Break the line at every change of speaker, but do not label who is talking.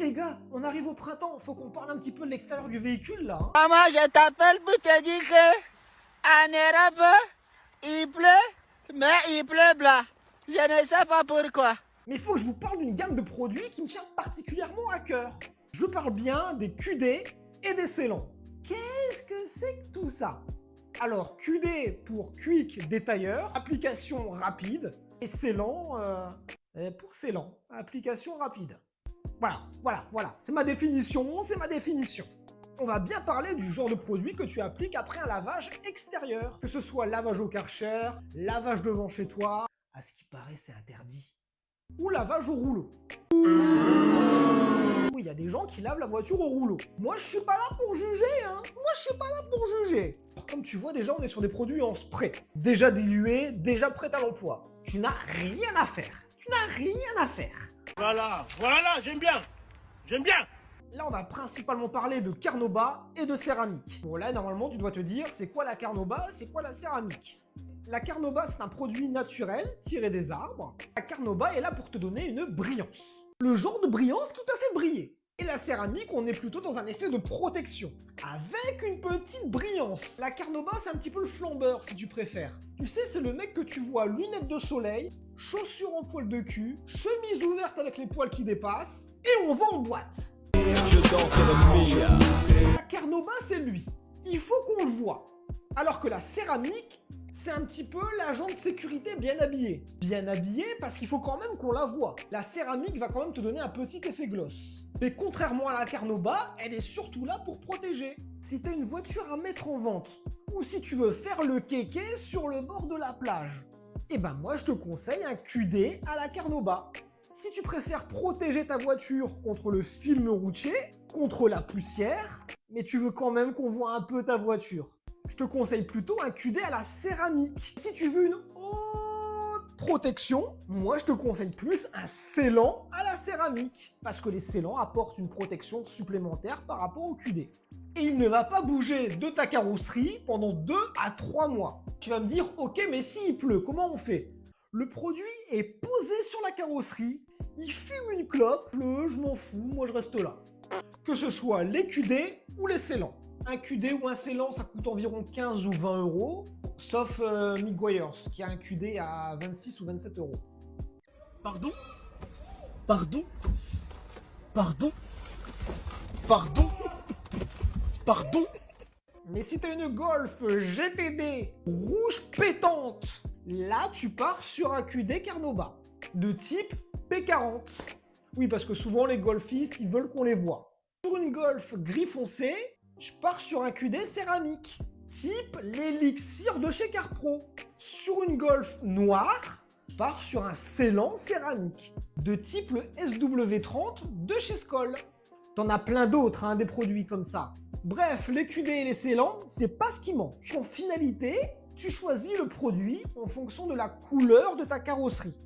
les gars, on arrive au printemps, faut qu'on parle un petit peu de l'extérieur du véhicule là.
Maman, je t'appelle pour te dire que en Europe, il pleut, mais il pleut blanc. Je ne sais pas pourquoi.
Mais il faut que je vous parle d'une gamme de produits qui me tient particulièrement à cœur. Je parle bien des QD et des Ceylan. Qu'est-ce que c'est que tout ça? Alors, QD pour Quick Détailleur, application rapide, et Ceylan pour Ceylan, application rapide. Voilà, c'est ma définition, On va bien parler du genre de produit que tu appliques après un lavage extérieur. Que ce soit lavage au Karcher, lavage devant chez toi, à ce qui paraît c'est interdit. Ou lavage au rouleau. Oui, il y a des gens qui lavent la voiture au rouleau. Moi, je suis pas là pour juger, Comme tu vois, déjà, on est sur des produits en spray. Déjà dilués, déjà prêts à l'emploi. Tu n'as rien à faire.
Voilà, j'aime bien.
Là, on va principalement parler de Carnauba et de céramique. Bon, là, normalement, tu dois te dire, c'est quoi la Carnauba, c'est quoi la céramique? La Carnauba, c'est un produit naturel tiré des arbres. La Carnauba est là pour te donner une brillance. Le genre de brillance qui te fait briller. Et la céramique, on est plutôt dans un effet de protection, avec une petite brillance. La Carnauba, c'est un petit peu le flambeur, si tu préfères. Tu sais, c'est le mec que tu vois lunettes de soleil, chaussures en poil de cul, chemise ouverte avec les poils qui dépassent, et on va en boîte. La Carnauba, c'est lui. Il faut qu'on le voit. Alors que la céramique, c'est un petit peu l'agent de sécurité bien habillé. Bien habillé parce qu'il faut quand même qu'on la voie. La céramique va quand même te donner un petit effet gloss. Mais contrairement à la Carnauba, elle est surtout là pour protéger. Si tu as une voiture à mettre en vente, ou si tu veux faire le kéké sur le bord de la plage, eh ben moi je te conseille un QD à la Carnauba. Si tu préfères protéger ta voiture contre le film routier, contre la poussière, mais tu veux quand même qu'on voit un peu ta voiture, je te conseille plutôt un QD à la céramique. Si tu veux une haute protection, moi je te conseille plus un Ceylan à la céramique, parce que les Ceylan apportent une protection supplémentaire par rapport au QD. Et il ne va pas bouger de ta carrosserie pendant 2 à 3 mois. Tu vas me dire, ok, mais s'il pleut, comment on fait? Le produit est posé sur la carrosserie, il fume une clope, je m'en fous, moi je reste là. Que ce soit les QD ou les Ceylan. Un QD ou un Ceylan, ça coûte environ 15 ou 20 euros, sauf Mick Wires, qui a un QD à 26 ou 27 euros.
Pardon.
Mais si tu as une Golf GTD rouge pétante, là tu pars sur un QD Carnauba, de type P40. Oui, parce que souvent les golfistes, ils veulent qu'on les voie. Sur une Golf gris foncé, je pars sur un QD céramique, type l'élixir de chez CarPro. Sur une Golf noire, je pars sur un Ceylan céramique, de type le SW30 de chez Skoll. T'en as plein d'autres, hein, des produits comme ça. Bref, les QD et les Ceylan, c'est pas ce qui manque. En finalité, tu choisis le produit en fonction de la couleur de ta carrosserie.